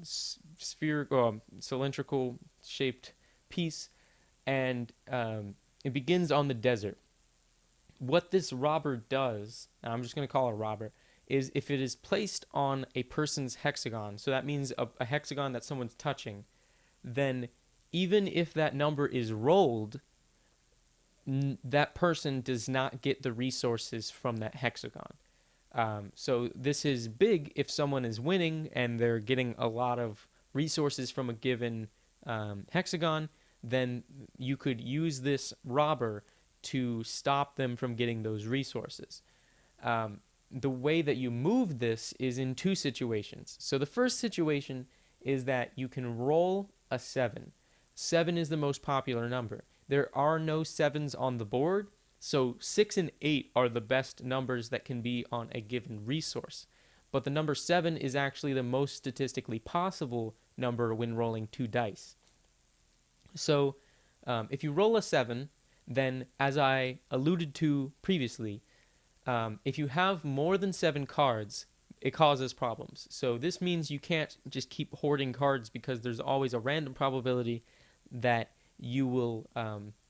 spherical, cylindrical shaped piece, and it begins on the desert. What this robber does, and I'm just going to call it a robber, is if it is placed on a person's hexagon, so that means a hexagon that someone's touching, then even if that number is rolled, that person does not get the resources from that hexagon. So this is big if someone is winning and they're getting a lot of resources from a given hexagon, then you could use this robber to stop them from getting those resources. The way that you move this is in two situations. So the first situation is that you can roll a 7. 7 is the most popular number. There are no 7s on the board, so 6 and 8 are the best numbers that can be on a given resource. But the number 7 is actually the most statistically possible number when rolling 2 dice. So if you roll a 7, then as I alluded to previously, if you have more than 7 cards, it causes problems. So this means you can't just keep hoarding cards because there's always a random probability that you will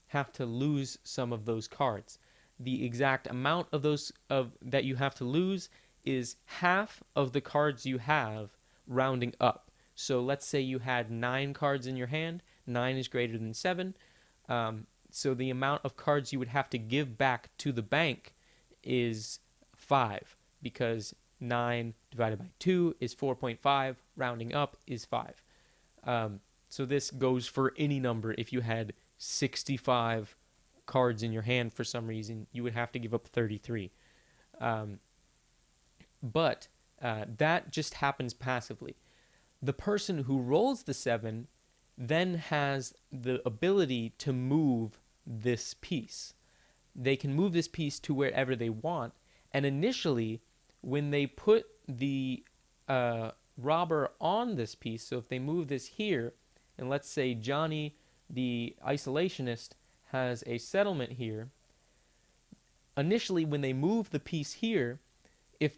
have to lose some of those cards. The exact amount of those that you have to lose is half of the cards you have, rounding up. So let's say you had 9 cards in your hand. 9 is greater than 7. So the amount of cards you would have to give back to the bank is 5, because 9 divided by 2 is 4.5. Rounding up is 5. So this goes for any number. If you had 65 cards in your hand for some reason, you would have to give up 33. But that just happens passively. The person who rolls the 7 then has the ability to move this piece. They can move this piece to wherever they want. And initially, when they put the robber on this piece, so if they move this here, and let's say Johnny, the isolationist, has a settlement here, initially when they move the piece here, if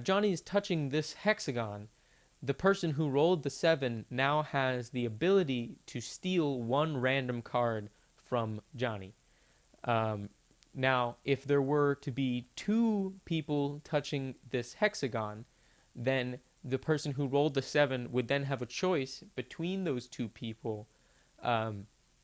Johnny is touching this hexagon, the person who rolled the 7 now has the ability to steal one random card from Johnny. Now, if there were to be 2 people touching this hexagon, then the person who rolled the 7 would then have a choice between those 2 people.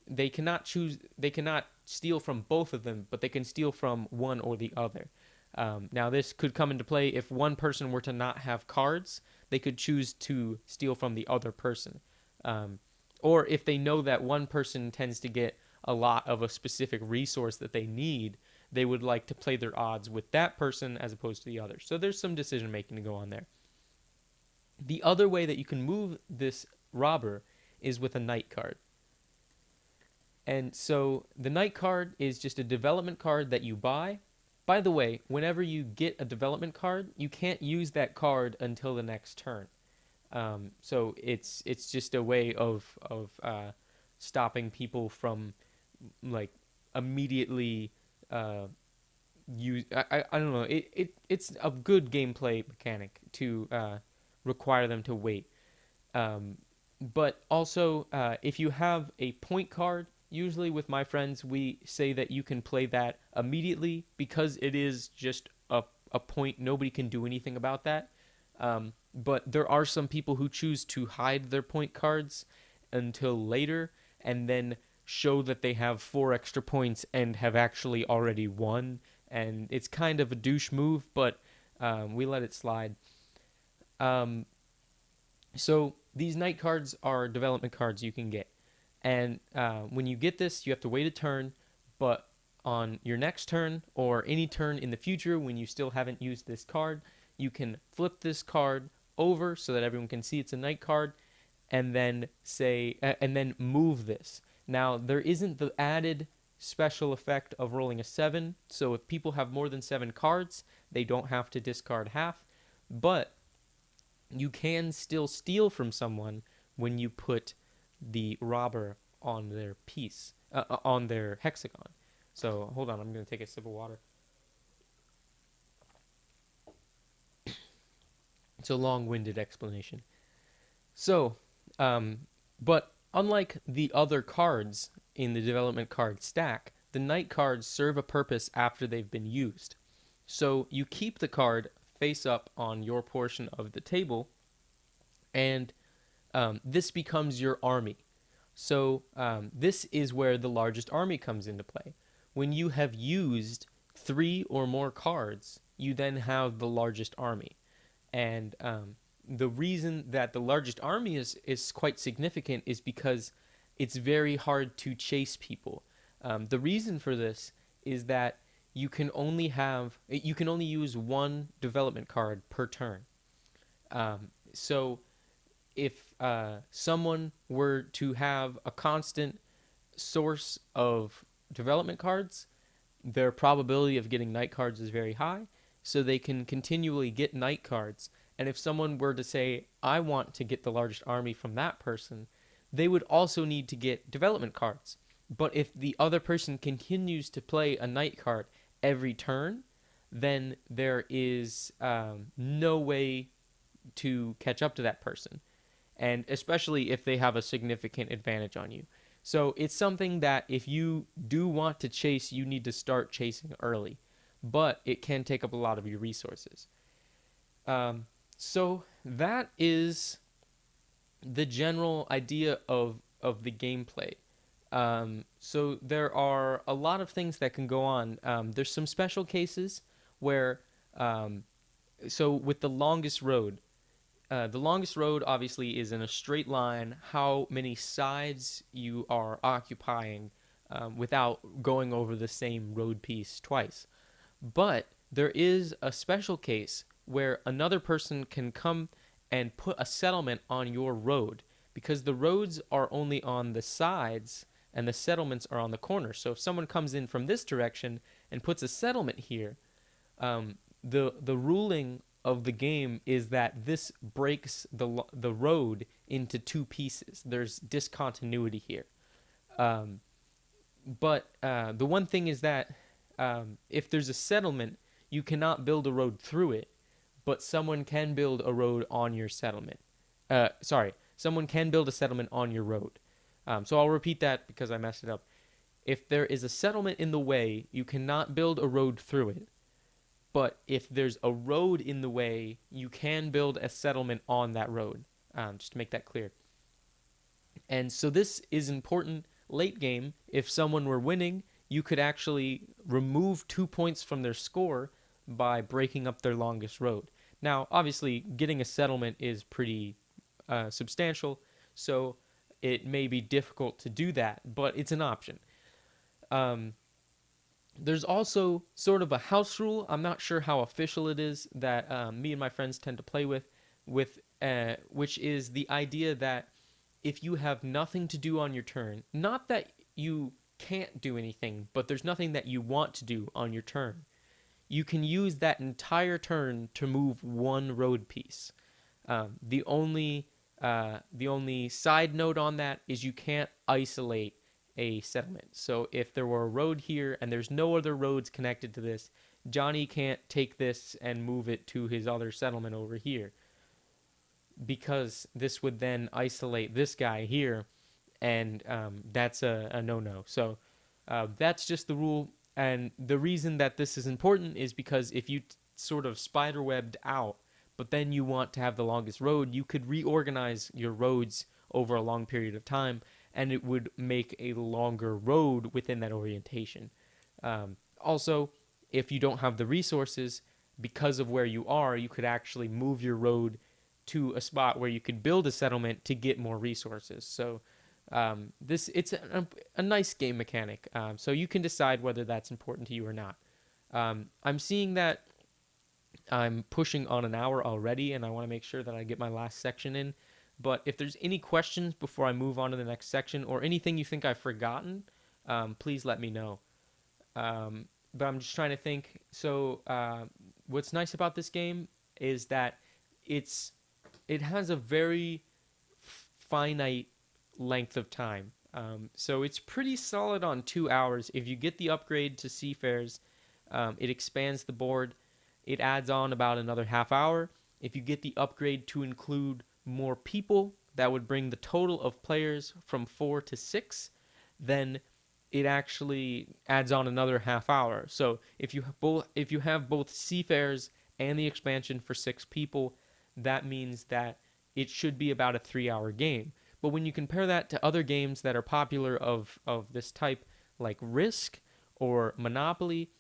They cannot choose. They cannot steal from both of them, but they can steal from one or the other. Now, this could come into play if one person were to not have cards. They could choose to steal from the other person. Or if they know that one person tends to get a lot of a specific resource that they need, they would like to play their odds with that person as opposed to the other. So there's some decision making to go on there. The other way that you can move this robber is with a knight card. And so the knight card is just a development card that you buy. By the way, whenever you get a development card, you can't use that card until the next turn. So it's just a way of stopping people from like immediately use. I don't know. It's a good gameplay mechanic to require them to wait. But also, if you have a point card, usually with my friends, we say that you can play that immediately because it is just a point. Nobody can do anything about that. But there are some people who choose to hide their point cards until later and then show that they have 4 extra points and have actually already won. And it's kind of a douche move, but We let it slide. Um, so these night cards are development cards you can get, and when you get this, you have to wait a turn. But on your next turn or any turn in the future, when you still haven't used this card, you can flip this card over so that everyone can see it's a night card, and then and then move this. Now there isn't the added special effect of rolling a 7, so if people have more than 7 cards, they don't have to discard half, but you can still steal from someone when you put the robber on their piece, on their hexagon. So hold on, I'm going to take a sip of water. It's a long-winded explanation. So, um, but unlike the other cards in the development card stack, the night cards serve a purpose after they've been used. So you keep the card face up on your portion of the table, and this becomes your army. So this is where the largest army comes into play. When you have used 3 or more cards, you then have the largest army. And the reason that the largest army is quite significant is because it's very hard to chase people. The reason for this is that you can only use one development card per turn. So if someone were to have a constant source of development cards, their probability of getting night cards is very high, so they can continually get night cards. And if someone were to say, I want to get the largest army from that person, they would also need to get development cards. But if the other person continues to play a night card every turn, then there is no way to catch up to that person, and especially if they have a significant advantage on you. So it's something that if you do want to chase, you need to start chasing early, but it can take up a lot of your resources. So that is the general idea of the gameplay. So there are a lot of things that can go on. There's some special cases where, so with the longest road obviously is in a straight line, how many sides you are occupying without going over the same road piece twice. But there is a special case where another person can come and put a settlement on your road, because the roads are only on the sides and the settlements are on the corners. So if someone comes in from this direction and puts a settlement here, the ruling of the game is that this breaks the road into 2 pieces. There's discontinuity here. But the one thing is that if there's a settlement, you cannot build a road through it, but someone can build a road on your settlement. Someone can build a settlement on your road. So I'll repeat that because I messed it up. If there is a settlement in the way, you cannot build a road through it. But if there's a road in the way, you can build a settlement on that road, just to make that clear. And so this is important late game. If someone were winning, you could actually remove 2 points from their score by breaking up their longest road. Now, obviously, getting a settlement is pretty substantial, so it may be difficult to do that, but it's an option. There's also sort of a house rule. I'm not sure how official it is that me and my friends tend to play with which is the idea that if you have nothing to do on your turn, not that you can't do anything, but there's nothing that you want to do on your turn, you can use that entire turn to move one road piece. The only side note on that is you can't isolate a settlement. So if there were a road here and there's no other roads connected to this, Johnny can't take this and move it to his other settlement over here, because this would then isolate this guy here, and that's a no-no. So that's just the rule. And the reason that this is important is because if you sort of spiderwebbed out, but then you want to have the longest road, you could reorganize your roads over a long period of time, and it would make a longer road within that orientation. Also, if you don't have the resources, because of where you are, you could actually move your road to a spot where you could build a settlement to get more resources. So this it's a nice game mechanic. So you can decide whether that's important to you or not. I'm seeing that I'm pushing on an hour already, and I want to make sure that I get my last section in. But if there's any questions before I move on to the next section, or anything you think I've forgotten, please let me know. But I'm just trying to think. So, what's nice about this game is that it's it has a very finite length of time. So it's pretty solid on 2 hours. If you get the upgrade to Seafarers, it expands the board. It adds on about another half hour. If you get the upgrade to include more people, that would bring the total of players from 4 to 6. Then it actually adds on another half hour. So if you have both Seafarers and the expansion for 6 people, that means that it should be about a 3 hour game. But when you compare that to other games that are popular of this type, like Risk or Monopoly,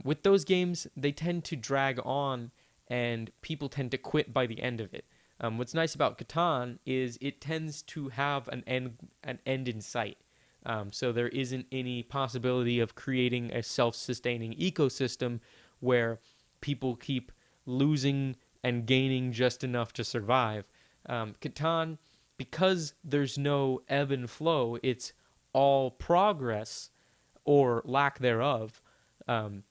with those games, they tend to drag on and people tend to quit by the end of it. What's nice about Catan is it tends to have an end in sight. So there isn't any possibility of creating a self-sustaining ecosystem where people keep losing and gaining just enough to survive. Catan, because there's no ebb and flow, it's all progress or lack thereof. Um,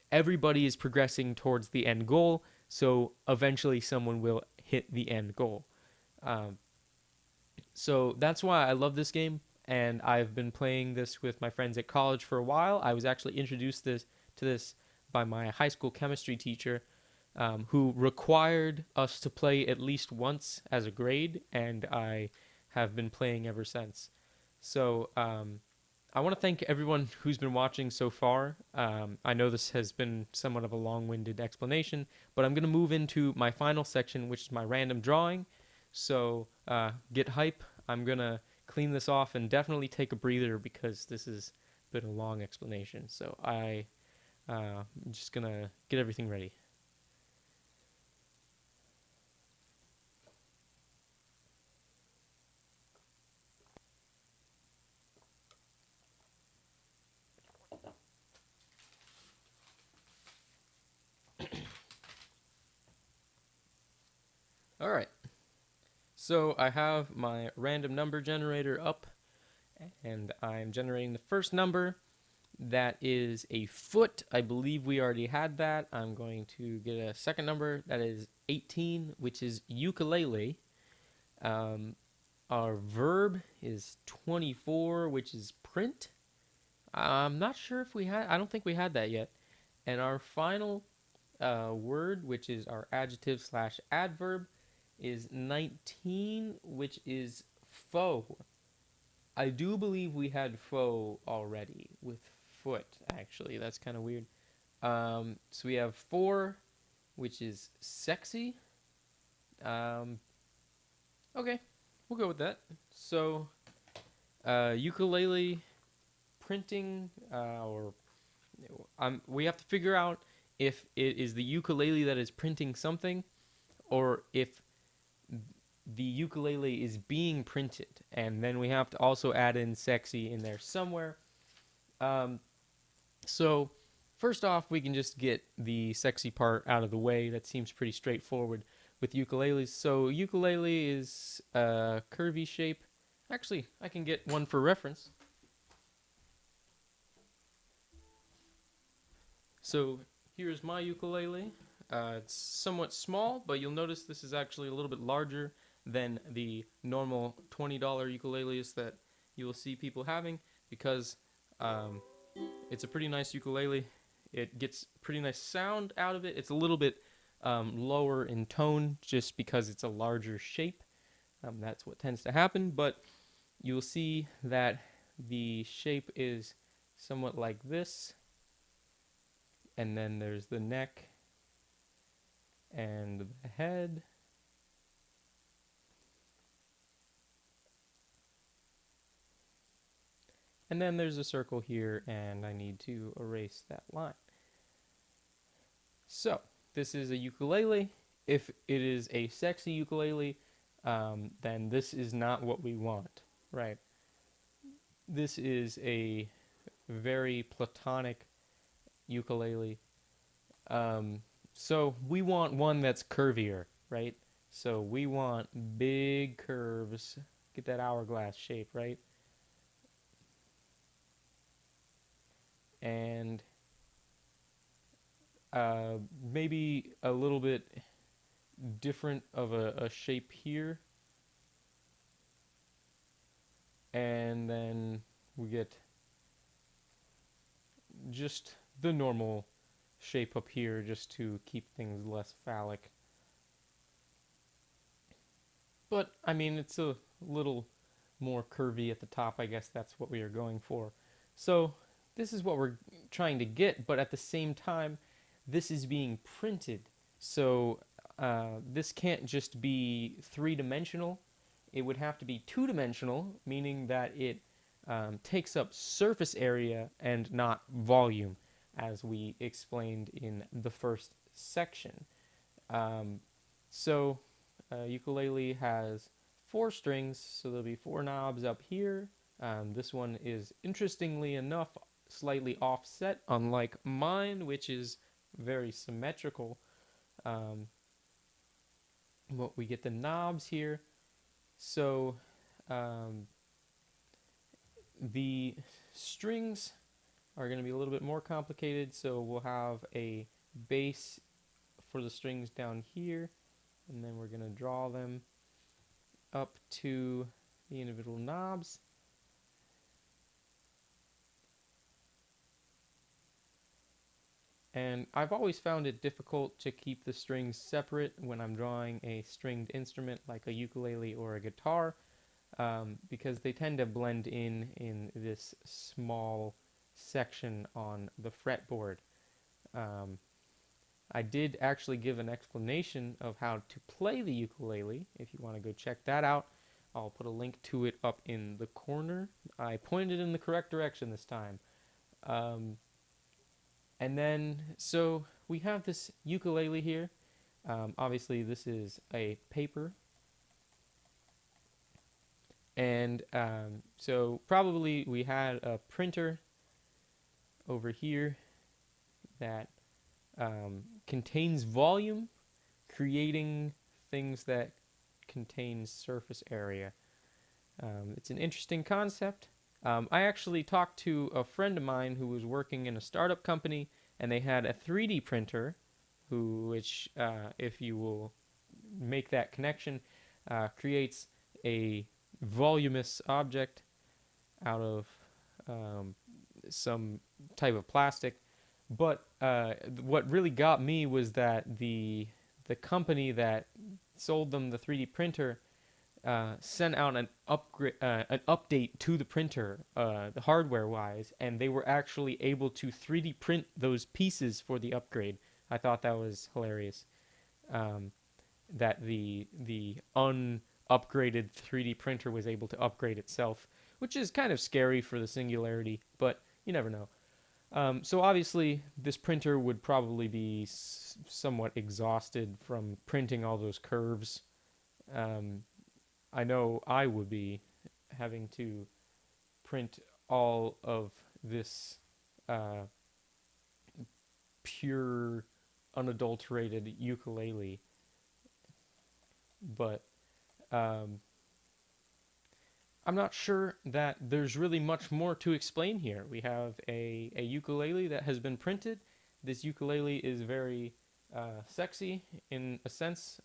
Everybody is progressing towards the end goal, so eventually someone will hit the end goal. Um, so that's why I love this game, and I've been playing this with my friends at college for a while. I was actually introduced to this by my high school chemistry teacher, who required us to play at least once as a grade, and I have been playing ever since. So I want to thank everyone who's been watching so far. I know this has been somewhat of a long-winded explanation, but I'm going to move into my final section, which is my random drawing. So get hype. I'm going to clean this off and definitely take a breather because this has been a long explanation. So I'm just going to get everything ready. All right. So I have my random number generator up, and I'm generating the first number. That is a foot. I believe we already had that. I'm going to get a second number. That is 18, which is ukulele. Um, our verb is 24, which is print. I'm not sure if we had, I don't think we had that yet. And our final word, which is our adjective slash adverb, is 19, which is faux. I do believe we had faux already with foot, actually. That's kind of weird. So we have 4, which is sexy. Um, okay, we'll go with that. So, ukulele printing, or we have to figure out if it is the ukulele that is printing something, or if the ukulele is being printed, and then we have to also add in sexy in there somewhere. Um, so first off, we can just get the sexy part out of the way. That seems pretty straightforward with ukuleles. So ukulele is a curvy shape. Actually, I can get one for reference. So here's my ukulele. It's somewhat small, but you'll notice this is actually a little bit larger than the normal $20 ukuleles that you will see people having because it's a pretty nice ukulele. It gets pretty nice sound out of it. It's a little bit lower in tone just because it's a larger shape. That's what tends to happen, but you'll see that the shape is somewhat like this. And then there's the neck and the head. And then there's a circle here, and I need to erase that line. So, this is a ukulele. If it is a sexy ukulele, then this is not what we want, right? This is a very platonic ukulele. Um, so, we want one that's curvier, right? So, we want big curves. Get that hourglass shape, right? And maybe a little bit different of a shape here, and then we get just the normal shape up here just to keep things less phallic. But I mean, it's a little more curvy at the top. I guess that's what we are going for. So this is what we're trying to get, but at the same time, this is being printed. So this can't just be three-dimensional. It would have to be two-dimensional, meaning that it takes up surface area and not volume, as we explained in the first section. Um, so ukulele has four strings, so there'll be four knobs up here. This one is, interestingly enough, slightly offset, unlike mine, which is very symmetrical. Um, but we get the knobs here. So um, the strings are going to be a little bit more complicated. So we'll have a bass for the strings down here, and then we're going to draw them up to the individual knobs. And I've always found it difficult to keep the strings separate when I'm drawing a stringed instrument like a ukulele or a guitar, because they tend to blend in this small section on the fretboard. Um, I did actually give an explanation of how to play the ukulele. If you want to go check that out, I'll put a link to it up in the corner. I pointed in the correct direction this time. Um, and then, so we have this ukulele here. Obviously, this is a paper. And so probably we had a printer over here that contains volume, creating things that contain surface area. It's an interesting concept. I actually talked to a friend of mine who was working in a startup company, and they had a 3D printer, which, if you will make that connection, creates a voluminous object out of um, some type of plastic. But what really got me was that the company that sold them the 3D printer sent out an update to the printer, the hardware wise, and they were actually able to 3D print those pieces for the upgrade. I thought that was hilarious. Um, that the unupgraded 3D printer was able to upgrade itself, which is kind of scary for the Singularity, but you never know. So obviously, this printer would probably be somewhat exhausted from printing all those curves. Um, I know I would be having to print all of this uh, pure, unadulterated ukulele, but um, I'm not sure that there's really much more to explain here. We have a ukulele that has been printed. This ukulele is very sexy in a sense.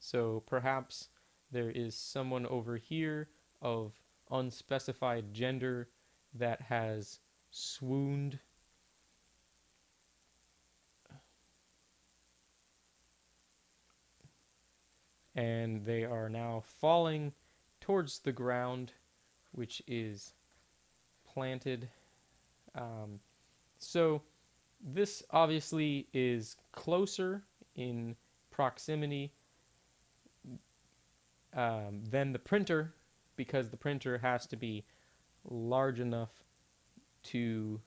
So perhaps there is someone over here of unspecified gender that has swooned, and they are now falling towards the ground, which is planted. Um, so this obviously is closer in proximity than the printer, because the printer has to be large enough to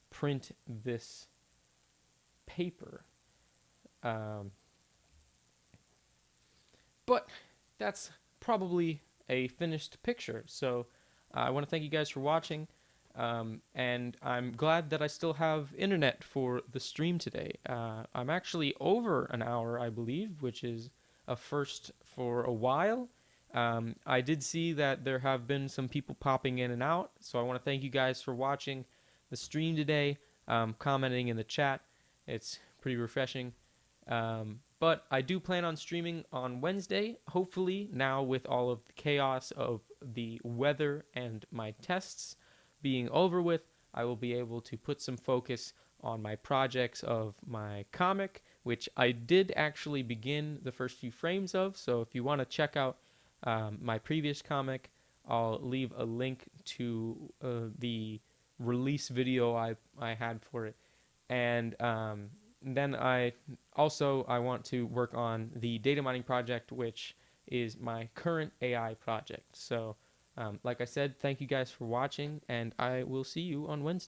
print this paper. Um, but that's probably a finished picture. So I want to thank you guys for watching. And I'm glad that I still have internet for the stream today. I'm actually over an hour, I believe, which is a first for a while. I did see that there have been some people popping in and out, so I want to thank you guys for watching the stream today, commenting in the chat. It's pretty refreshing. But I do plan on streaming on Wednesday, hopefully, now with all of the chaos of the weather and my tests being over with. I will be able to put some focus on my projects of my comic, which I did actually begin the first few frames of. So if you want to check out my previous comic, I'll leave a link to the release video I had for it. And then I want to work on the data mining project, which is my current AI project. So like I said, thank you guys for watching, and I will see you on Wednesday.